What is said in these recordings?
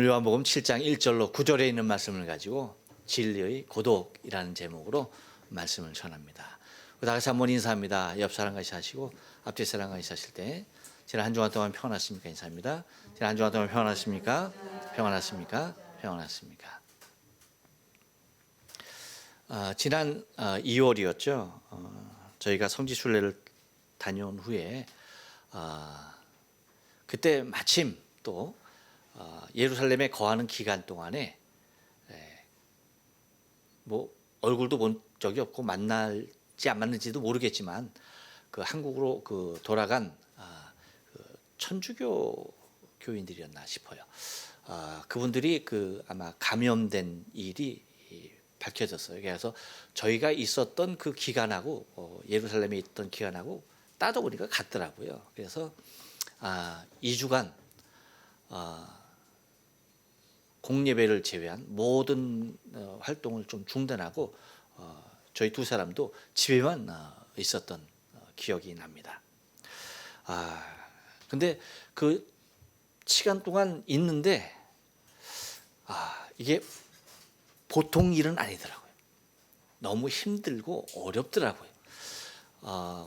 오늘 요한복음 7장 1절로 9절에 있는 말씀을 가지고 진리의 고독이라는 제목으로 말씀을 전합니다. 다 같이 한번 인사합니다. 옆 사람 같이 하시고 앞뒤 사람 같이 하실 때 지난 한 주간 동안 평안하십니까? 인사합니다. 지난 한 주간 동안 평안하십니까? 평안하십니까? 평안하십니까? 지난 2월이었죠. 저희가 성지순례를 다녀온 후에 그때 마침 또 예루살렘에 거하는 기간 동안에 뭐 얼굴도 본 적이 없고 만날지 안 만날지도 모르겠지만 그 한국으로 그 돌아간 그 천주교 교인들이었나 싶어요. 그분들이 그 아마 감염된 일이 밝혀졌어요. 그래서 저희가 있었던 그 기간하고 예루살렘에 있던 기간하고 따져보니까 같더라고요. 그래서 2주간 공예배를 제외한 모든 활동을 좀 중단하고 저희 두 사람도 집에만 있었던 기억이 납니다. 근데 그 시간 동안 있는데 이게 보통 일은 아니더라고요. 너무 힘들고 어렵더라고요.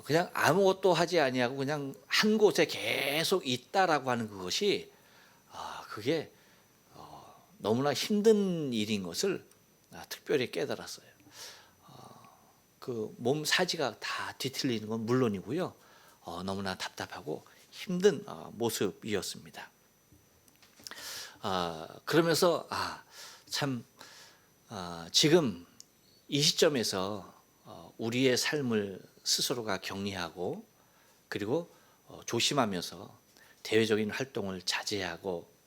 그냥 아무것도 하지 아니하고 그냥 한 곳에 계속 있다라고 하는 그것이 그게 너무나 힘든 일인 것을 특별히 깨달았어요. 그 몸 사지가 다 뒤틀리는 건 물론이고요. 너무나 답답하고 힘든 모습이었습니다. 그러면서 참 지금 이 시점에서 우리의 삶을 스스로가 격리하고 그리고 조심하면서 대외적인 활동을 자제하고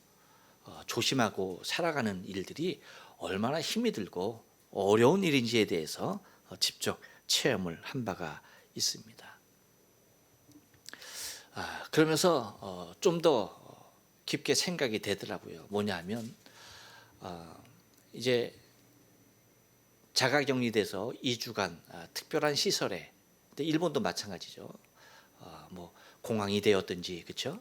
조심하고 살아가는 일들이 얼마나 힘이 들고 어려운 일인지에 대해서 직접 체험을 한 바가 있습니다. 그러면서 좀 더 깊게 생각이 되더라고요. 뭐냐 하면 이제 자가격리돼서 2주간 특별한 시설에, 근데 일본도 마찬가지죠. 뭐 공항이 되었든지, 그렇죠?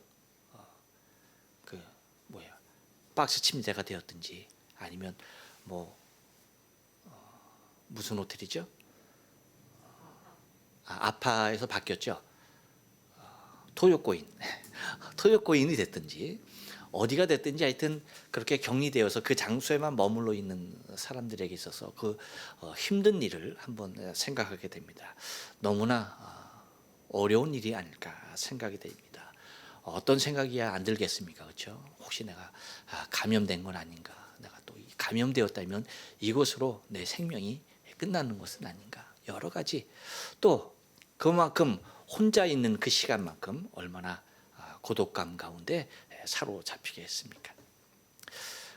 박스 침대가 되었든지, 아니면 뭐 무슨 호텔이죠? 아파에서 바뀌었죠. 토요코인이 됐든지 어디가 됐든지 하여튼 그렇게 격리되어서 그 장소에만 머물러 있는 사람들에게 있어서 그 힘든 일을 한번 생각하게 됩니다. 너무나 어려운 일이 아닐까 생각이 됩니다. 어떤 생각이야 안 들겠습니까? 그렇죠? 혹시 내가 감염된 건 아닌가? 내가 또 감염되었다면 이것으로 내 생명이 끝나는 것은 아닌가? 여러 가지. 또 그만큼 혼자 있는 그 시간만큼 얼마나 고독감 가운데 사로잡히게 했습니까?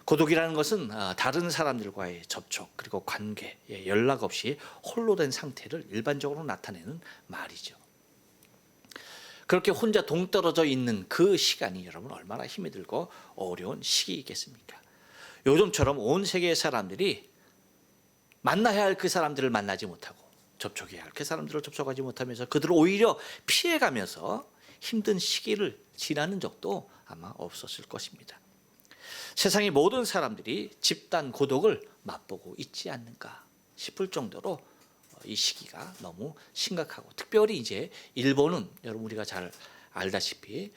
고독이라는 것은 다른 사람들과의 접촉 그리고 관계, 연락 없이 홀로 된 상태를 일반적으로 나타내는 말이죠. 그렇게 혼자 동떨어져 있는 그 시간이 여러분 얼마나 힘이 들고 어려운 시기이겠습니까? 요즘처럼 온 세계의 사람들이 만나야 할 그 사람들을 만나지 못하고 접촉해야 할 그 사람들을 접촉하지 못하면서 그들을 오히려 피해가면서 힘든 시기를 지나는 적도 아마 없었을 것입니다. 세상의 모든 사람들이 집단 고독을 맛보고 있지 않는가 싶을 정도로 이 시기가 너무 심각하고, 특별히 이제 일본은 여러분 우리가 잘 알다시피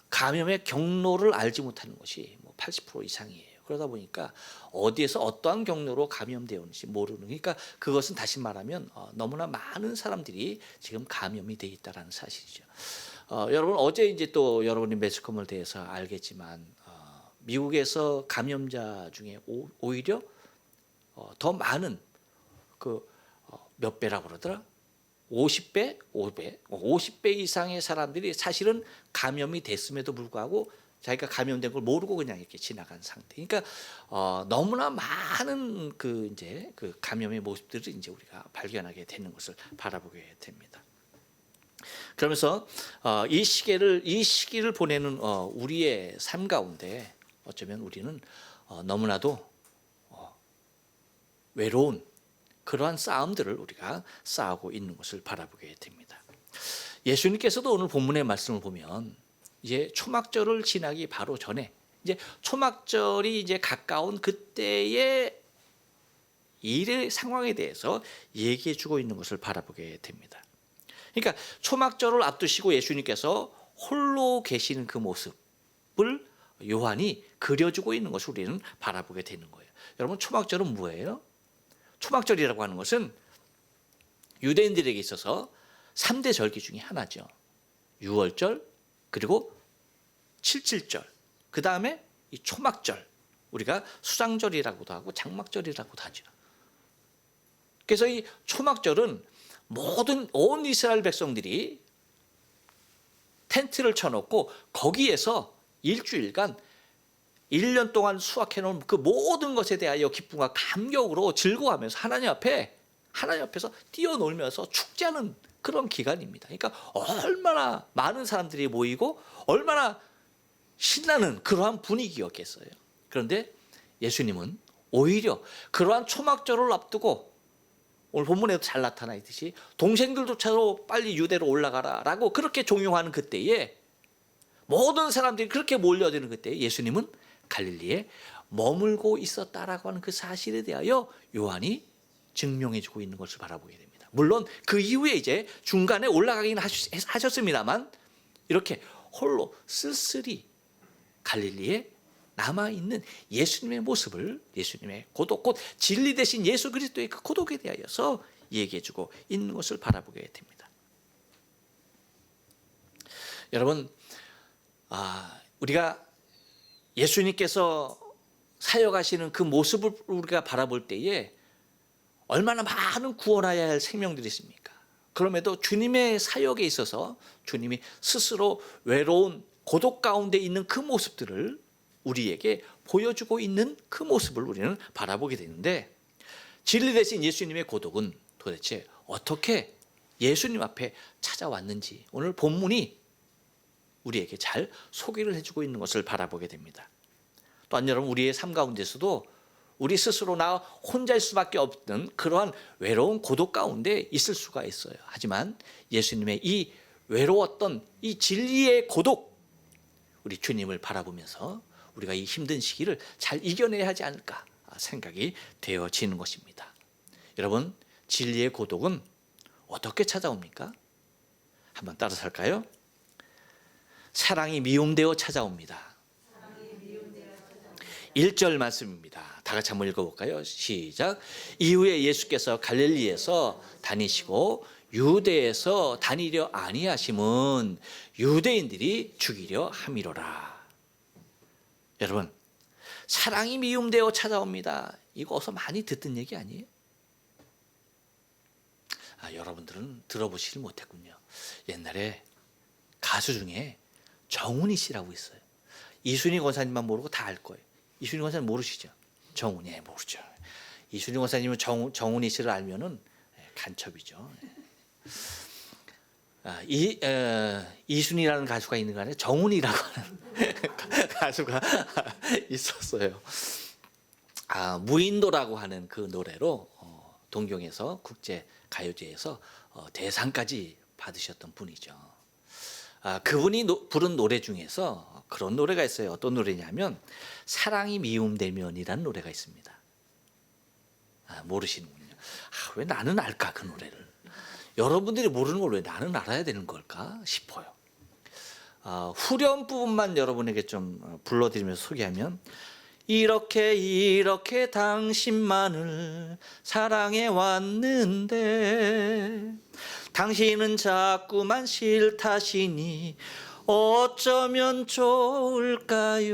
감염의 경로를 알지 못하는 것이 80% 이상이에요. 그러다 보니까 어디에서 어떠한 경로로 감염되었는지 모르는, 그러니까 그것은 다시 말하면 너무나 많은 사람들이 지금 감염이 돼 있다는 사실이죠. 여러분 어제 이제 또 여러분이 매스컴을 대해서 알겠지만 미국에서 감염자 중에 오히려 더 많은 몇 배라고 그러더라? 50배 이상의 사람들이 사실은 감염이 됐음에도 불구하고 자기가 감염된 걸 모르고 그냥 이렇게 지나간 상태. 그러니까 너무나 많은 그 감염의 모습들을 이제 우리가 발견하게 되는 것을 바라보게 됩니다. 그러면서 이 시기를 보내는 우리의 삶 가운데 어쩌면 우리는 너무나도 외로운 그러한 싸움들을 우리가 싸우고 있는 것을 바라보게 됩니다. 예수님께서도 오늘 본문의 말씀을 보면 이제 초막절을 지나기 바로 전에 이제 초막절이 이제 가까운 그때의 일의 상황에 대해서 얘기해 주고 있는 것을 바라보게 됩니다. 그러니까 초막절을 앞두시고 예수님께서 홀로 계시는 그 모습을 요한이 그려주고 있는 것을 우리는 바라보게 되는 거예요. 여러분, 초막절은 뭐예요? 초막절이라고 하는 것은 유대인들에게 있어서 3대 절기 중에 하나죠. 유월절, 그리고 칠칠절, 그 다음에 이 초막절, 우리가 수장절이라고도 하고 장막절이라고도 하죠. 그래서 이 초막절은 모든 온 이스라엘 백성들이 텐트를 쳐놓고 거기에서 일주일간 1년 동안 수확해 놓은 그 모든 것에 대하여 기쁨과 감격으로 즐거워하면서 하나님 앞에서 뛰어놀면서 축제하는 그런 기간입니다. 그러니까 얼마나 많은 사람들이 모이고 얼마나 신나는 그러한 분위기였겠어요. 그런데 예수님은 오히려 그러한 초막절을 앞두고 오늘 본문에도 잘 나타나 있듯이 동생들조차도 빨리 유대로 올라가라라고 그렇게 종용하는 그때에 모든 사람들이 그렇게 몰려드는 그때에 예수님은 갈릴리에 머물고 있었다라고 하는 그 사실에 대하여 요한이 증명해주고 있는 것을 바라보게 됩니다. 물론 그 이후에 이제 중간에 올라가긴 하셨습니다만 이렇게 홀로 쓸쓸히 갈릴리에 남아있는 예수님의 모습을, 예수님의 고독, 곧 진리 대신 예수 그리스도의 그 고독에 대하여서 얘기해주고 있는 것을 바라보게 됩니다. 여러분, 우리가 예수님께서 사역하시는 그 모습을 우리가 바라볼 때에 얼마나 많은 구원하여야 할 생명들이 있습니까? 그럼에도 주님의 사역에 있어서 주님이 스스로 외로운 고독 가운데 있는 그 모습들을 우리에게 보여주고 있는 그 모습을 우리는 바라보게 되는데, 진리 대신 예수님의 고독은 도대체 어떻게 예수님 앞에 찾아왔는지 오늘 본문이 우리에게 잘 소개를 해주고 있는 것을 바라보게 됩니다. 또한 여러분, 우리의 삶 가운데서도 우리 스스로 나 혼자일 수밖에 없는 그러한 외로운 고독 가운데 있을 수가 있어요. 하지만 예수님의 이 외로웠던 이 진리의 고독, 우리 주님을 바라보면서 우리가 이 힘든 시기를 잘 이겨내야 하지 않을까 생각이 되어지는 것입니다. 여러분, 진리의 고독은 어떻게 찾아옵니까? 한번 따라서 할까요? 사랑이 미움되어 찾아옵니다. 1절 말씀입니다. 다 같이 한번 읽어볼까요? 시작. 이후에 예수께서 갈릴리에서 다니시고 유대에서 다니려 아니하심은 유대인들이 죽이려 함이로라. 여러분, 사랑이 미움되어 찾아옵니다. 이거 어서 많이 듣던 얘기 아니에요? 여러분들은 들어보시질 못했군요. 옛날에 가수 중에 정훈이 씨라고 있어요. 이순희 권사님만 모르고 다 알 거예요. 이순희 권사님 모르시죠? 정훈이 모르죠. 이순희 권사님은 정훈이 씨를 알면은 간첩이죠. 이순희라는 가수가 있는 거 아니에요? 정훈이라고 하는 가수가 있었어요. 무인도라고 하는 그 노래로 동경에서 국제 가요제에서 대상까지 받으셨던 분이죠. 그분이 부른 노래 중에서 그런 노래가 있어요. 어떤 노래냐면 사랑이 미움되면이라는 노래가 있습니다. 모르시는군요. 왜 나는 알까 그 노래를. 여러분들이 모르는 걸 왜 나는 알아야 되는 걸까 싶어요. 후렴 부분만 여러분에게 좀 불러드리면서 소개하면, 이렇게 당신만을 사랑해 왔는데 당신은 자꾸만 싫다시니 어쩌면 좋을까요?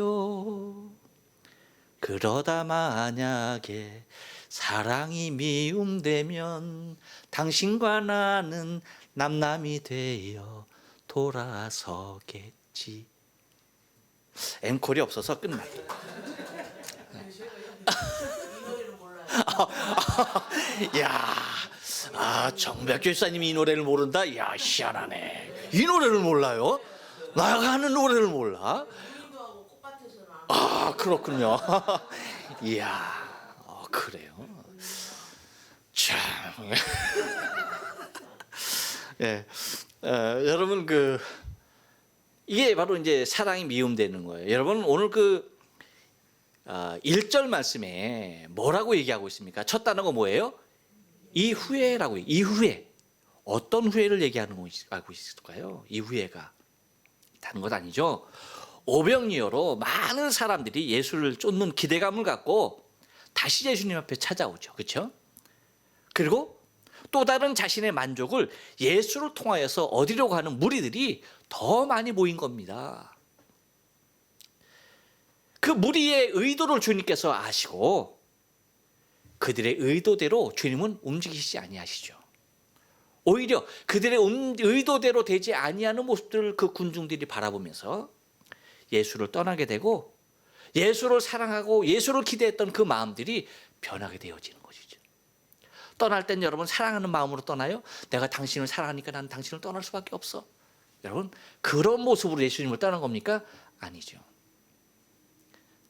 그러다 만약에 사랑이 미움되면 당신과 나는 남남이 되어 돌아서겠지. 앵콜이 없어서 끝났다. 정백 교사님이 이 노래를 모른다? 야, 희한하네. 이 노래를 몰라요? 나가 하는 노래를 몰라? 그렇군요. 이야, 그래요. 참. 예, 여러분, 이게 바로 이제 사랑이 미움되는 거예요. 여러분, 오늘 1절 말씀에 뭐라고 얘기하고 있습니까? 첫 단어가 뭐예요? 이후에라고. 이후에. 어떤 후회를 얘기하는 거 알고 있을까요? 이후에가 다른 것 아니죠. 오병이어로 많은 사람들이 예수를 쫓는 기대감을 갖고 다시 예수님 앞에 찾아오죠. 그렇죠? 그리고 또 다른 자신의 만족을 예수를 통하여서 얻으려고 하는 무리들이 더 많이 모인 겁니다. 그 무리의 의도를 주님께서 아시고 그들의 의도대로 주님은 움직이시지 아니하시죠. 오히려 그들의 의도대로 되지 아니하는 모습들을 그 군중들이 바라보면서 예수를 떠나게 되고 예수를 사랑하고 예수를 기대했던 그 마음들이 변하게 되어지는 것이죠. 떠날 땐 여러분 사랑하는 마음으로 떠나요? 내가 당신을 사랑하니까 나는 당신을 떠날 수밖에 없어. 여러분 그런 모습으로 예수님을 떠난 겁니까? 아니죠.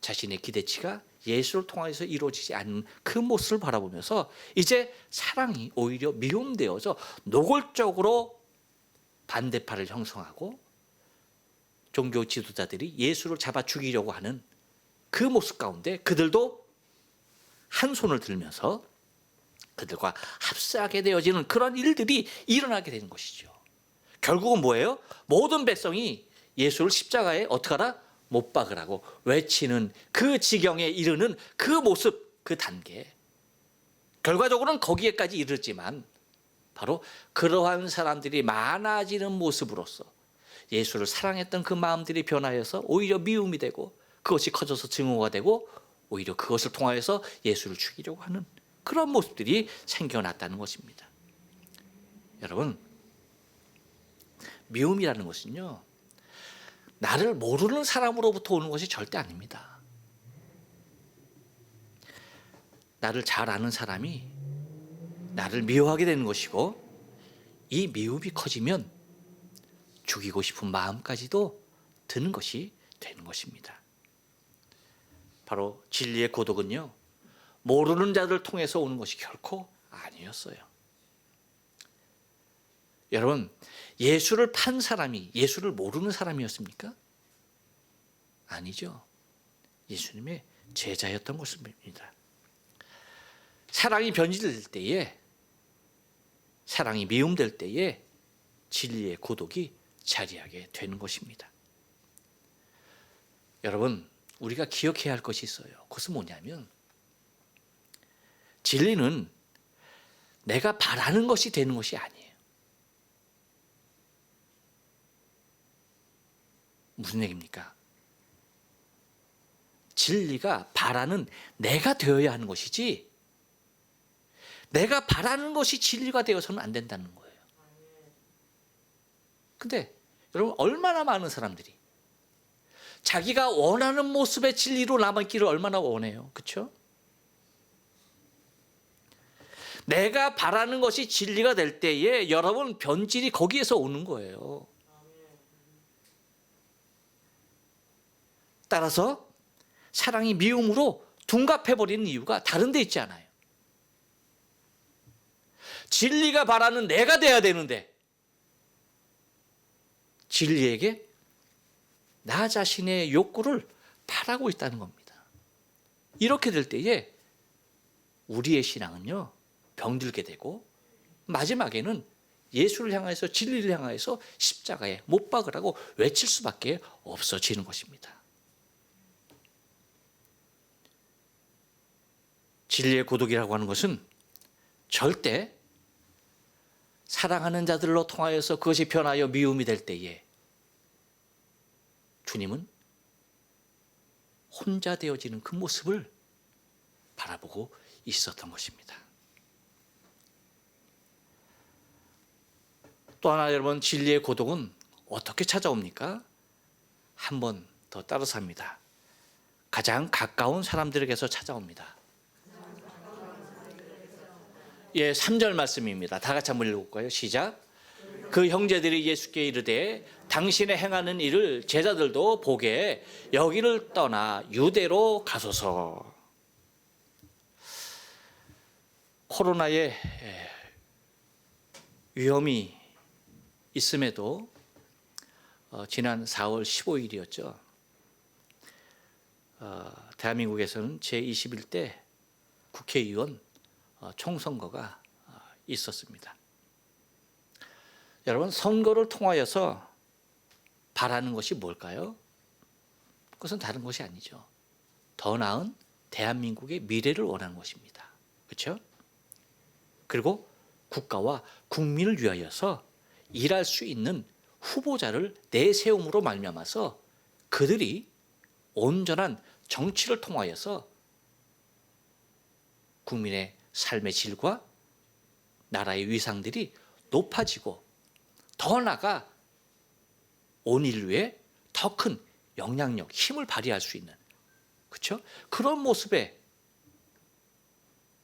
자신의 기대치가 예수를 통해서 이루어지지 않는 그 모습을 바라보면서 이제 사랑이 오히려 미움되어서 노골적으로 반대파를 형성하고 종교 지도자들이 예수를 잡아 죽이려고 하는 그 모습 가운데 그들도 한 손을 들면서 그들과 합세하게 되어지는 그런 일들이 일어나게 되는 것이죠. 결국은 뭐예요? 모든 백성이 예수를 십자가에 어떻게 하라? 못 박으라고 외치는 그 지경에 이르는 그 모습, 그 단계. 결과적으로는 거기에까지 이르지만 바로 그러한 사람들이 많아지는 모습으로서 예수를 사랑했던 그 마음들이 변하여서 오히려 미움이 되고 그것이 커져서 증오가 되고 오히려 그것을 통하여서 예수를 죽이려고 하는 그런 모습들이 생겨났다는 것입니다. 여러분, 미움이라는 것은요, 나를 모르는 사람으로부터 오는 것이 절대 아닙니다. 나를 잘 아는 사람이 나를 미워하게 되는 것이고 이 미움이 커지면 죽이고 싶은 마음까지도 드는 것이 되는 것입니다. 바로 진리의 고독은요, 모르는 자들을 통해서 오는 것이 결코 아니었어요. 여러분, 예수를 판 사람이 예수를 모르는 사람이었습니까? 아니죠. 예수님의 제자였던 것입니다. 사랑이 변질될 때에, 사랑이 미움될 때에 진리의 고독이 자리하게 되는 것입니다. 여러분, 우리가 기억해야 할 것이 있어요. 그것은 뭐냐면 진리는 내가 바라는 것이 되는 것이 아니에요. 무슨 얘기입니까? 진리가 바라는 내가 되어야 하는 것이지 내가 바라는 것이 진리가 되어서는 안 된다는 거예요. 근데 여러분 얼마나 많은 사람들이 자기가 원하는 모습의 진리로 남아있기를 얼마나 원해요. 그렇죠? 내가 바라는 것이 진리가 될 때에 여러분 변질이 거기에서 오는 거예요. 따라서 사랑이 미움으로 둔갑해버리는 이유가 다른 데 있지 않아요. 진리가 바라는 내가 돼야 되는데 진리에게 나 자신의 욕구를 바라고 있다는 겁니다. 이렇게 될 때에 우리의 신앙은요 병들게 되고 마지막에는 예수를 향해서 진리를 향해서 십자가에 못 박으라고 외칠 수밖에 없어지는 것입니다. 진리의 고독이라고 하는 것은 절대 사랑하는 자들로 통하여서 그것이 변하여 미움이 될 때에 주님은 혼자 되어지는 그 모습을 바라보고 있었던 것입니다. 또 하나 여러분 진리의 고독은 어떻게 찾아옵니까? 한 번 더 따라서 합니다. 가장 가까운 사람들에게서 찾아옵니다. 예, 3절 말씀입니다. 다 같이 한번 읽어볼까요? 시작. 그 형제들이 예수께 이르되 당신의 행하는 일을 제자들도 보게 여기를 떠나 유대로 가소서. 코로나의 위험이 있음에도 지난 4월 15일이었죠. 대한민국에서는 제21대 국회의원 총선거가 있었습니다. 여러분, 선거를 통하여서 바라는 것이 뭘까요? 그것은 다른 것이 아니죠. 더 나은 대한민국의 미래를 원하는 것입니다. 그렇죠? 그리고 국가와 국민을 위하여서 일할 수 있는 후보자를 내세움으로 말미암아서 그들이 온전한 정치를 통하여서 국민의 삶의 질과 나라의 위상들이 높아지고 더 나아가 온 인류에 더 큰 영향력, 힘을 발휘할 수 있는, 그렇죠? 그런 모습에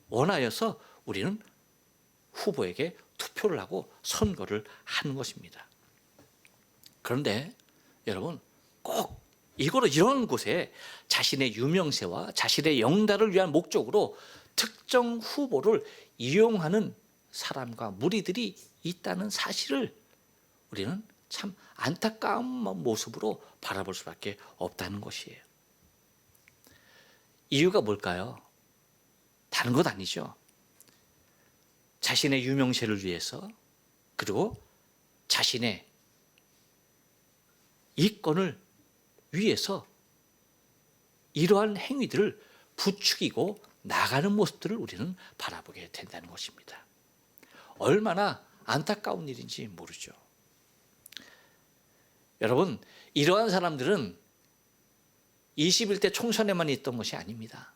원하여서 우리는 후보에게 투표를 하고 선거를 하는 것입니다. 그런데 여러분, 꼭 이런 곳에 자신의 유명세와 자신의 영달을 위한 목적으로 특정 후보를 이용하는 사람과 무리들이 있다는 사실을 우리는 참 안타까운 모습으로 바라볼 수밖에 없다는 것이에요. 이유가 뭘까요? 다른 것 아니죠. 자신의 유명세를 위해서, 그리고 자신의 이권을 위해서 이러한 행위들을 부추기고 나가는 모습들을 우리는 바라보게 된다는 것입니다. 얼마나 안타까운 일인지 모르죠. 여러분, 이러한 사람들은 21대 총선에만 있던 것이 아닙니다.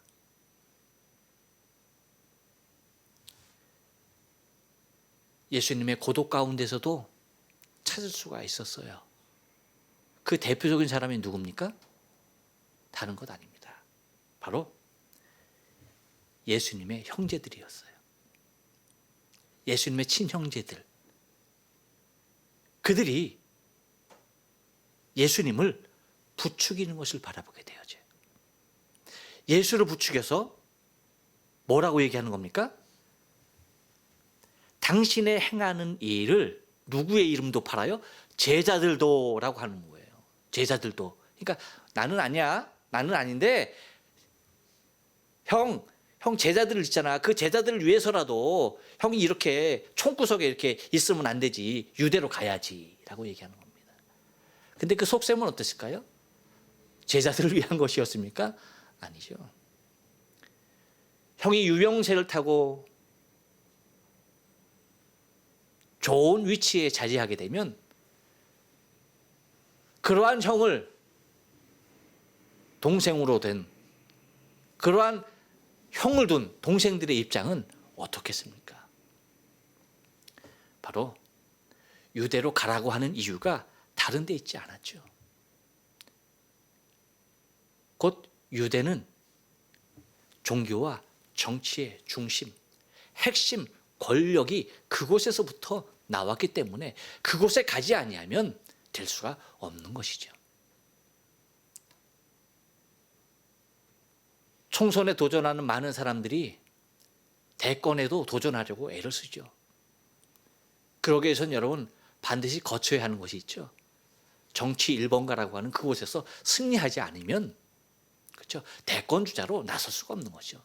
예수님의 고독 가운데서도 찾을 수가 있었어요. 그 대표적인 사람이 누굽니까? 다른 것 아닙니다. 바로 예수님의 형제들이었어요. 예수님의 친형제들. 그들이 예수님을 부추기는 것을 바라보게 되어져요. 예수를 부추겨서 뭐라고 얘기하는 겁니까? 당신의 행하는 일을 누구의 이름도 팔아요? 제자들도 라고 하는 거예요. 제자들도. 그러니까 나는 아니야. 나는 아닌데 형 제자들 있잖아. 그 제자들을 위해서라도 형이 이렇게 총구석에 이렇게 있으면 안 되지. 유대로 가야지 라고 얘기하는 겁니다. 근데 그 속셈은 어땠을까요? 제자들을 위한 것이었습니까? 아니죠. 형이 유명세를 타고 좋은 위치에 자리하게 되면 그러한 형을 동생으로 된, 그러한 형을 둔 동생들의 입장은 어떻겠습니까? 바로 유대로 가라고 하는 이유가 다른 데 있지 않았죠. 곧 유대는 종교와 정치의 중심, 핵심 권력이 그곳에서부터 나왔기 때문에 그곳에 가지 아니하면 될 수가 없는 것이죠. 총선에 도전하는 많은 사람들이 대권에도 도전하려고 애를 쓰죠. 그러기 위해서는 여러분 반드시 거쳐야 하는 것이 있죠. 정치 1번가라고 하는 그곳에서 승리하지 않으면, 그렇죠, 대권 주자로 나설 수가 없는 거죠.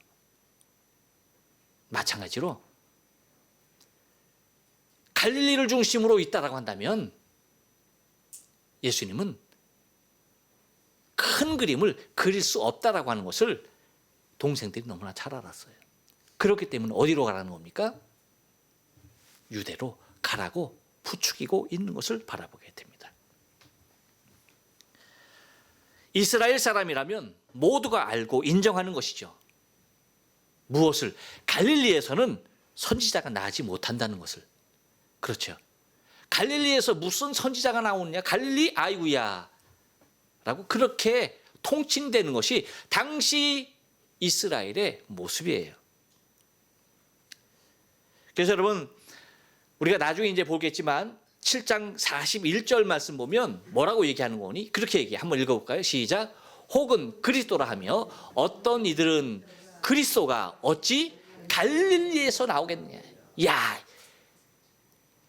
마찬가지로 갈릴리를 중심으로 있다라고 한다면 예수님은 큰 그림을 그릴 수 없다라고 하는 것을 동생들이 너무나 잘 알았어요. 그렇기 때문에 어디로 가라는 겁니까? 유대로 가라고 부추기고 있는 것을 바라보게 됩니다. 이스라엘 사람이라면 모두가 알고 인정하는 것이죠. 무엇을? 갈릴리에서는 선지자가 나지 못한다는 것을. 그렇죠. 갈릴리에서 무슨 선지자가 나오느냐? 갈릴리 아이구야 라고 그렇게 통칭되는 것이 당시 이스라엘의 모습이에요. 그래서 여러분, 우리가 나중에 이제 보겠지만 7장 41절 말씀 보면 뭐라고 얘기하는 거니? 그렇게 얘기해. 한번 읽어볼까요? 시작. 혹은 그리스도라 하며 어떤 이들은 그리스도가 어찌 갈릴리에서 나오겠느냐. 야,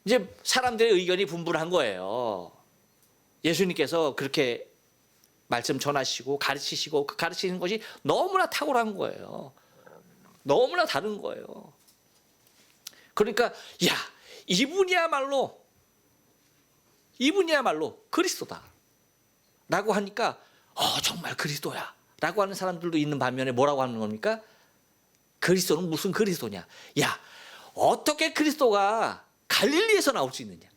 이제 사람들의 의견이 분분한 거예요. 예수님께서 그렇게 말씀 전하시고 가르치시고 그 가르치는 것이 너무나 탁월한 거예요. 너무나 다른 거예요. 그러니까 야, 이분이야말로 그리스도다 라고 하니까 정말 그리스도야 라고 하는 사람들도 있는 반면에 뭐라고 하는 겁니까? 그리스도는 무슨 그리스도냐? 야, 어떻게 그리스도가 갈릴리에서 나올 수 있느냐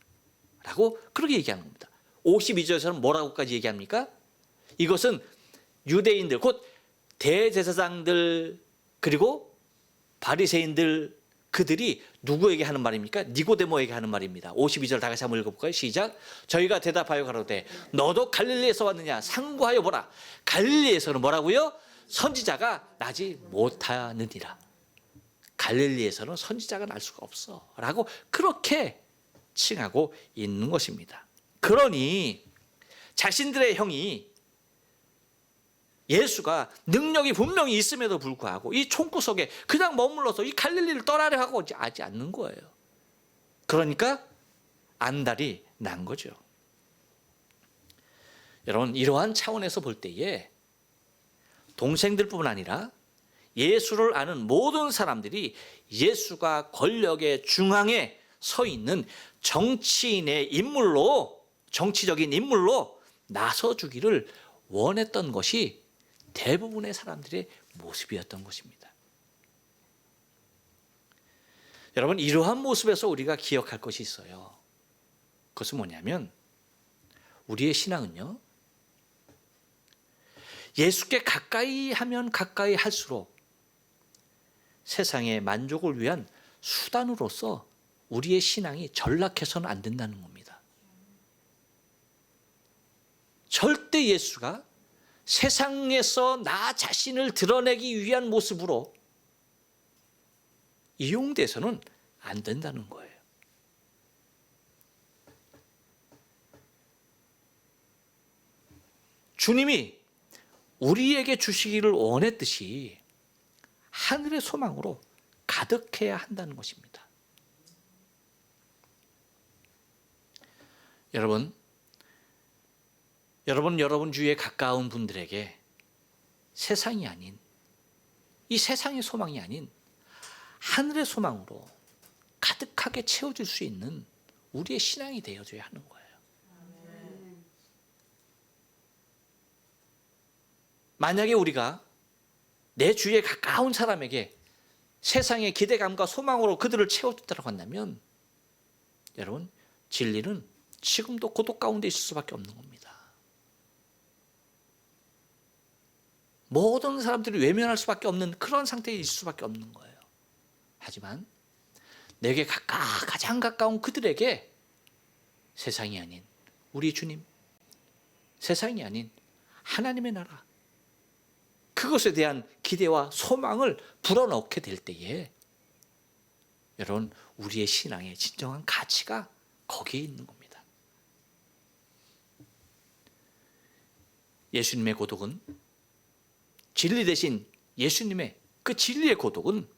라고 그렇게 얘기하는 겁니다. 52절에서는 뭐라고까지 얘기합니까? 이것은 유대인들 곧 대제사장들 그리고 바리새인들 그들이 누구에게 하는 말입니까? 니고데모에게 하는 말입니다. 52절 다 같이 한번 읽어볼까요? 시작. 저희가 대답하여 가로되 너도 갈릴리에서 왔느냐? 상고하여 보라. 갈릴리에서는 뭐라고요? 선지자가 나지 못하느니라. 갈릴리에서는 선지자가 날 수가 없어 라고 그렇게 칭하고 있는 것입니다. 그러니 자신들의 형이 예수가 능력이 분명히 있음에도 불구하고 이 총구석에 그냥 머물러서 이 갈릴리를 떠나려 하고 하지 않는 거예요. 그러니까 안달이 난 거죠. 여러분, 이러한 차원에서 볼 때에 동생들뿐만 아니라 예수를 아는 모든 사람들이 예수가 권력의 중앙에 서 있는 정치적인 인물로 나서주기를 원했던 것이 대부분의 사람들의 모습이었던 것입니다. 여러분, 이러한 모습에서 우리가 기억할 것이 있어요. 그것은 뭐냐면 우리의 신앙은요, 예수께 가까이 하면 가까이 할수록 세상의 만족을 위한 수단으로서 우리의 신앙이 전락해서는 안 된다는 겁니다. 절대 예수가 세상에서 나 자신을 드러내기 위한 모습으로 이용돼서는 안 된다는 거예요. 주님이 우리에게 주시기를 원했듯이 하늘의 소망으로 가득해야 한다는 것입니다. 여러분 주위에 가까운 분들에게 세상이 아닌, 이 세상의 소망이 아닌 하늘의 소망으로 가득하게 채워줄 수 있는 우리의 신앙이 되어줘야 하는 거예요. 만약에 우리가 내 주위에 가까운 사람에게 세상의 기대감과 소망으로 그들을 채워준다고 한다면 여러분, 진리는 지금도 고독 가운데 있을 수밖에 없는 겁니다. 모든 사람들이 외면할 수밖에 없는 그런 상태에 있을 수밖에 없는 거예요. 하지만 내게 가장 가까운 그들에게 세상이 아닌 우리 주님, 세상이 아닌 하나님의 나라, 그것에 대한 기대와 소망을 불어넣게 될 때에 여러분, 우리의 신앙의 진정한 가치가 거기에 있는 겁니다. 예수님의 고독은, 진리 대신 예수님의 그 진리의 고독은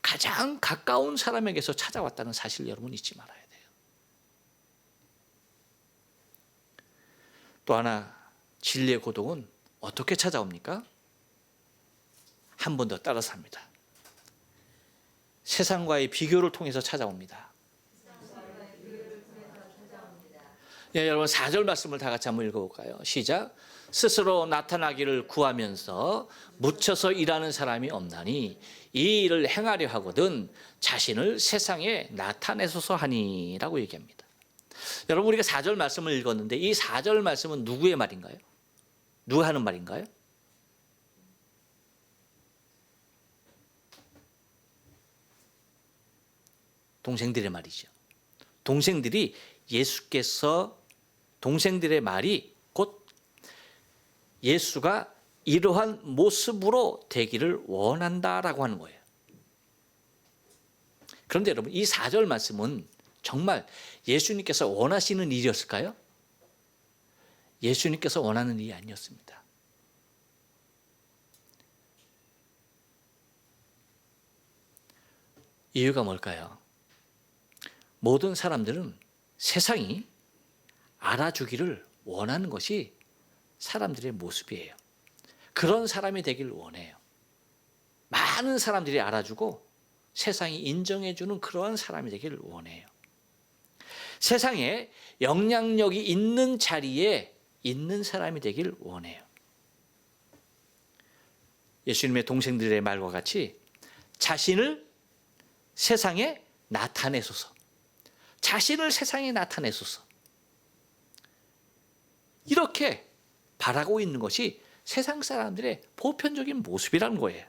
가장 가까운 사람에게서 찾아왔다는 사실 여러분 잊지 말아야 돼요. 또 하나, 진리의 고독은 어떻게 찾아옵니까? 한 번 더 따라서 합니다. 세상과의 비교를 통해서 찾아옵니다. 예, 여러분 4절 말씀을 다 같이 한번 읽어볼까요? 시작. 스스로 나타나기를 구하면서 묻혀서 일하는 사람이 없나니 이 일을 행하려 하거든 자신을 세상에 나타내소서 하니라고 얘기합니다. 여러분, 우리가 4절 말씀을 읽었는데 이 4절 말씀은 누구의 말인가요? 누가 하는 말인가요? 동생들의 말이죠. 동생들의 말이 곧 예수가 이러한 모습으로 되기를 원한다라고 하는 거예요. 그런데 여러분, 이 4절 말씀은 정말 예수님께서 원하시는 일이었을까요? 예수님께서 원하는 일이 아니었습니다. 이유가 뭘까요? 모든 사람들은 세상이 알아주기를 원하는 것이 사람들의 모습이에요. 그런 사람이 되길 원해요. 많은 사람들이 알아주고 세상이 인정해주는 그러한 사람이 되길 원해요. 세상에 영향력이 있는 자리에 있는 사람이 되길 원해요. 예수님의 동생들의 말과 같이 자신을 세상에 나타내소서. 자신을 세상에 나타내소서. 이렇게 바라고 있는 것이 세상 사람들의 보편적인 모습이라는 거예요.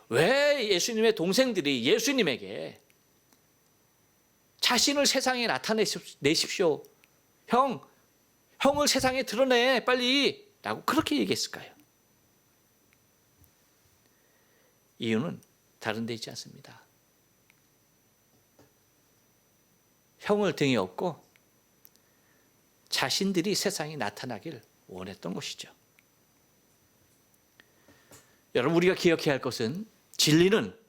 왜 예수님의 동생들이 예수님에게 자신을 세상에 나타내십시오. 형을 세상에 드러내 빨리 라고 그렇게 얘기했을까요? 이유는 다른 데 있지 않습니다. 형을 등에 업고 자신들이 세상에 나타나길 원했던 것이죠. 여러분, 우리가 기억해야 할 것은 진리는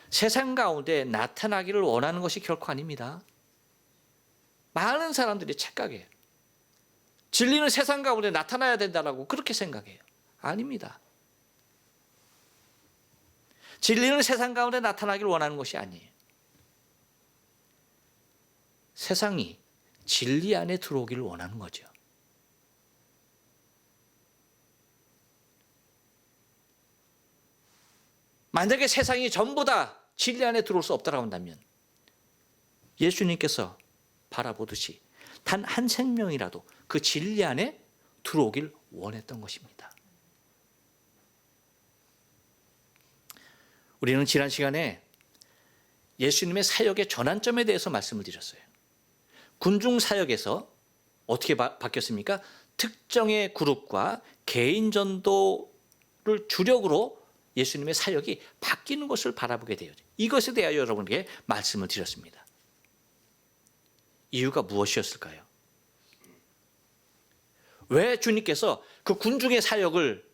세상 가운데 나타나기를 원하는 것이 결코 아닙니다. 많은 사람들이 착각해요. 진리는 세상 가운데 나타나야 된다고 그렇게 생각해요. 아닙니다. 진리는 세상 가운데 나타나기를 원하는 것이 아니에요. 세상이 진리 안에 들어오기를 원하는 거죠. 만약에 세상이 전부 다 진리 안에 들어올 수 없다고 한다면 예수님께서 바라보듯이 단 한 생명이라도 그 진리 안에 들어오길 원했던 것입니다. 우리는 지난 시간에 예수님의 사역의 전환점에 대해서 말씀을 드렸어요. 군중 사역에서 어떻게 바뀌었습니까? 특정의 그룹과 개인 전도를 주력으로 예수님의 사역이 바뀌는 것을 바라보게 되어요. 이것에 대하여 여러분에게 말씀을 드렸습니다. 이유가 무엇이었을까요? 왜 주님께서 그 군중의 사역을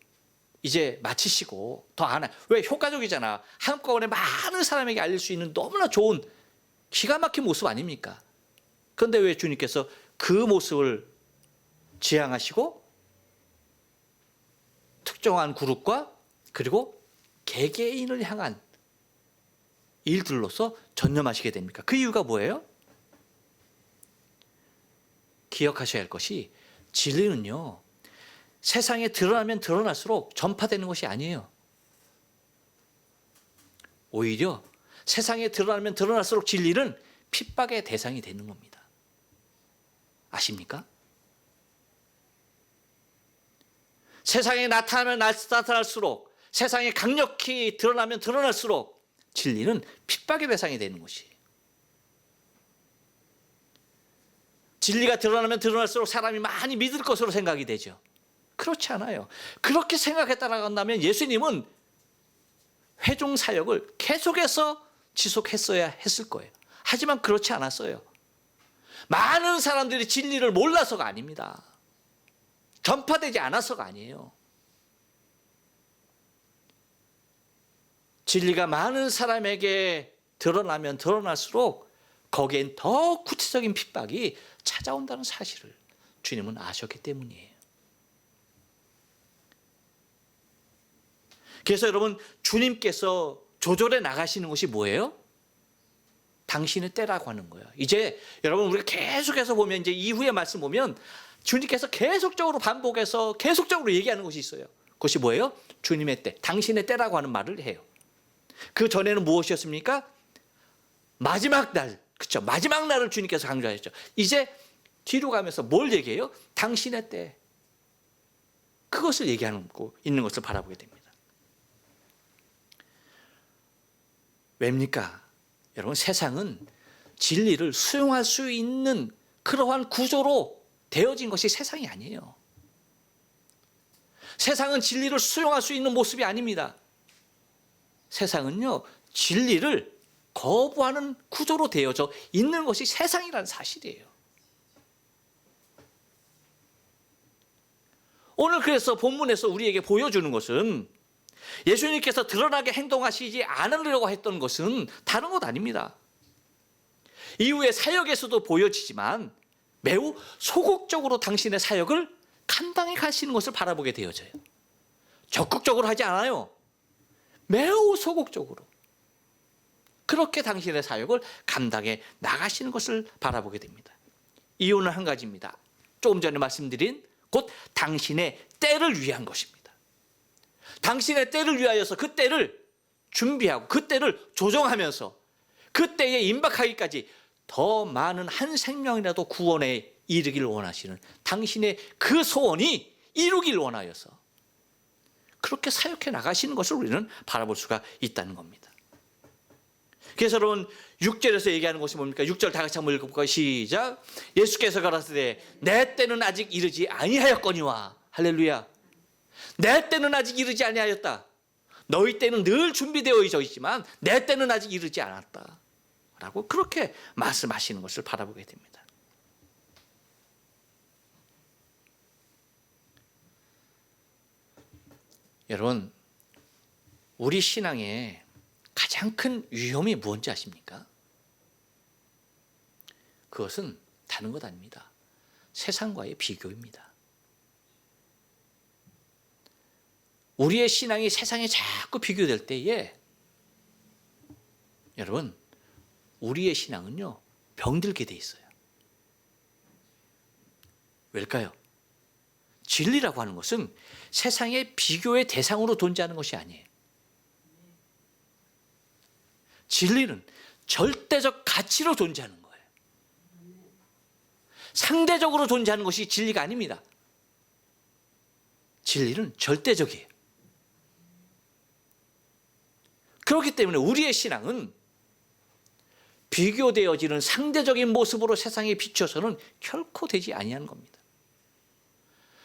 이제 마치시고 더 안 해? 왜? 효과적이잖아. 한꺼번에 많은 사람에게 알릴 수 있는 너무나 좋은 기가 막힌 모습 아닙니까? 그런데 왜 주님께서 그 모습을 지향하시고 특정한 그룹과 그리고 개개인을 향한 일들로서 전념하시게 됩니까? 그 이유가 뭐예요? 기억하셔야 할 것이 진리는요, 세상에 드러나면 드러날수록 전파되는 것이 아니에요. 오히려 세상에 드러나면 드러날수록 진리는 핍박의 대상이 되는 겁니다. 아십니까? 세상에 나타나면 나타날수록, 세상에 강력히 드러나면 드러날수록 진리는 핍박의 대상이 되는 것이에요. 진리가 드러나면 드러날수록 사람이 많이 믿을 것으로 생각이 되죠. 그렇지 않아요. 그렇게 생각했다라고 한다면 예수님은 회중 사역을 계속해서 지속했어야 했을 거예요. 하지만 그렇지 않았어요. 많은 사람들이 진리를 몰라서가 아닙니다. 전파되지 않아서가 아니에요. 진리가 많은 사람에게 드러나면 드러날수록 거기엔 더 구체적인 핍박이 찾아온다는 사실을 주님은 아셨기 때문이에요. 그래서 여러분, 주님께서 조절해 나가시는 것이 뭐예요? 당신의 때라고 하는 거예요. 이제 여러분, 우리가 계속해서 보면, 이제 이후의 말씀 보면 주님께서 계속적으로 반복해서 계속적으로 얘기하는 것이 있어요. 그것이 뭐예요? 주님의 때, 당신의 때라고 하는 말을 해요. 그 전에는 무엇이었습니까? 마지막 날, 그렇죠? 마지막 날을 주님께서 강조하셨죠. 이제 뒤로 가면서 뭘 얘기해요? 당신의 때. 그것을 얘기하고 있는 것을 바라보게 됩니다. 왜입니까? 여러분, 세상은 진리를 수용할 수 있는 그러한 구조로 되어진 것이 세상이 아니에요. 세상은 진리를 수용할 수 있는 모습이 아닙니다. 세상은요, 진리를 거부하는 구조로 되어져 있는 것이 세상이라는 사실이에요. 오늘 그래서 본문에서 우리에게 보여주는 것은 예수님께서 드러나게 행동하시지 않으려고 했던 것은 다른 것 아닙니다. 이후에 사역에서도 보여지지만 매우 소극적으로 당신의 사역을 감당해 가시는 것을 바라보게 되어져요. 적극적으로 하지 않아요. 매우 소극적으로 그렇게 당신의 사역을 감당해 나가시는 것을 바라보게 됩니다. 이유는 한 가지입니다. 조금 전에 말씀드린 곧 당신의 때를 위한 것입니다. 당신의 때를 위하여서 그 때를 준비하고 그 때를 조정하면서 그 때에 임박하기까지 더 많은 한 생명이라도 구원에 이르기를 원하시는 당신의 그 소원이 이루길 원하여서 그렇게 사역해 나가시는 것을 우리는 바라볼 수가 있다는 겁니다. 그래서 여러분 6절에서 얘기하는 것이 뭡니까? 6절 다 같이 한번 읽어볼까요? 시작. 예수께서 가라사대 내 때는 아직 이르지 아니하였거니와. 할렐루야. 내 때는 아직 이르지 아니하였다. 너희 때는 늘 준비되어 있지만 내 때는 아직 이르지 않았다 라고 그렇게 말씀하시는 것을 바라보게 됩니다. 여러분, 우리 신앙에 가장 큰 위험이 무엇인지 아십니까? 그것은 다른 것 아닙니다. 세상과의 비교입니다. 우리의 신앙이 세상에 자꾸 비교될 때에 여러분, 우리의 신앙은요 병들게 돼 있어요. 왜일까요? 진리라고 하는 것은 세상의 비교의 대상으로 존재하는 것이 아니에요. 진리는 절대적 가치로 존재하는 거예요. 상대적으로 존재하는 것이 진리가 아닙니다. 진리는 절대적이에요. 그렇기 때문에 우리의 신앙은 비교되어지는 상대적인 모습으로 세상에 비춰서는 결코 되지 아니하는 겁니다.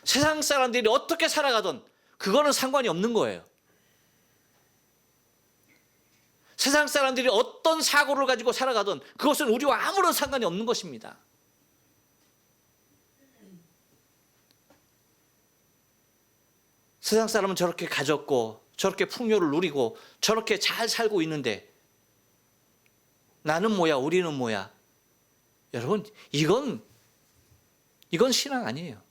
세상 사람들이 어떻게 살아가든 그거는 상관이 없는 거예요. 세상 사람들이 어떤 사고를 가지고 살아가든 그것은 우리와 아무런 상관이 없는 것입니다. 세상 사람은 저렇게 가졌고 저렇게 풍요를 누리고 저렇게 잘 살고 있는데 나는 뭐야, 우리는 뭐야? 여러분, 이건 신앙 아니에요.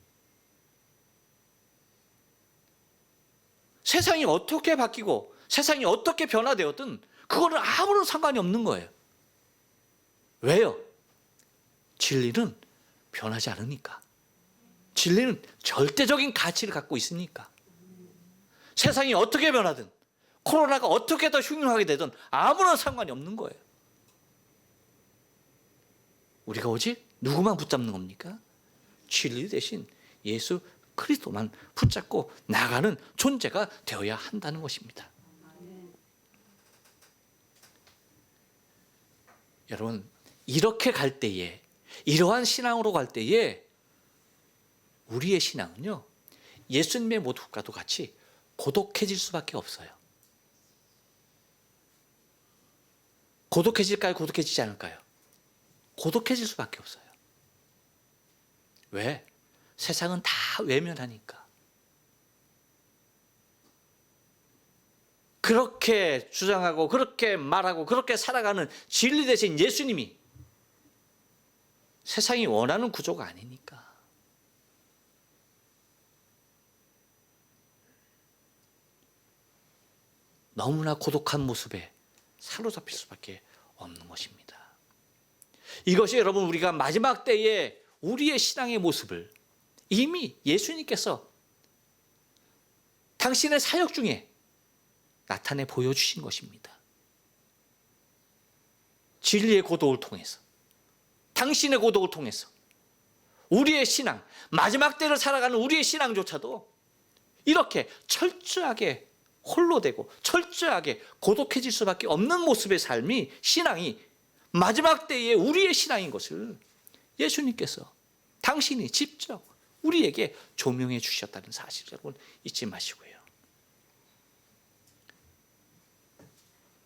세상이 어떻게 바뀌고 세상이 어떻게 변화되었든 그거는 아무런 상관이 없는 거예요. 왜요? 진리는 변하지 않으니까. 진리는 절대적인 가치를 갖고 있으니까. 세상이 어떻게 변하든 코로나가 어떻게 더 흉흉하게 되든 아무런 상관이 없는 거예요. 우리가 오직 누구만 붙잡는 겁니까? 진리 대신 예수 그리스도만 붙잡고 나가는 존재가 되어야 한다는 것입니다. 여러분, 이렇게 갈 때에, 이러한 신앙으로 갈 때에 우리의 신앙은요 예수님의 모습과도 같이 고독해질 수밖에 없어요. 고독해질까요? 고독해지지 않을까요? 고독해질 수밖에 없어요. 왜? 세상은 다 외면하니까. 그렇게 주장하고 그렇게 말하고 그렇게 살아가는 진리 대신 예수님이 세상이 원하는 구조가 아니니까. 너무나 고독한 모습에 사로잡힐 수밖에 없는 것입니다. 이것이 여러분 우리가 마지막 때에 우리의 신앙의 모습을 이미 예수님께서 당신의 사역 중에 나타내 보여주신 것입니다. 진리의 고독을 통해서, 당신의 고독을 통해서 우리의 신앙, 마지막 때를 살아가는 우리의 신앙조차도 이렇게 철저하게 홀로 되고 철저하게 고독해질 수밖에 없는 모습의 삶이, 신앙이 마지막 때에 우리의 신앙인 것을 예수님께서 당신이 직접 우리에게 조명해 주셨다는 사실 여러분 잊지 마시고요.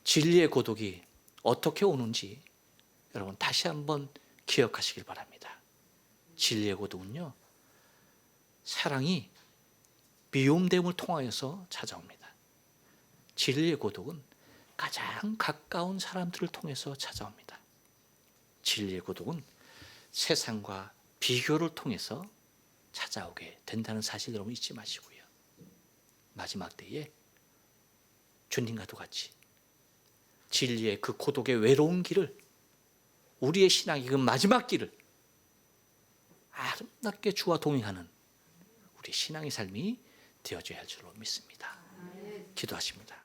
진리의 고독이 어떻게 오는지 여러분 다시 한번 기억하시길 바랍니다. 진리의 고독은요 사랑이 미움됨을 통하여서 찾아옵니다. 진리의 고독은 가장 가까운 사람들을 통해서 찾아옵니다. 진리의 고독은 세상과 비교를 통해서 찾아오게 된다는 사실 여러분 잊지 마시고요. 마지막 때에 주님과도 같이 진리의 그 고독의 외로운 길을, 우리의 신앙의 그 마지막 길을 아름답게 주와 동행하는 우리 신앙의 삶이 되어져야 할 줄로 믿습니다. 기도하십니다.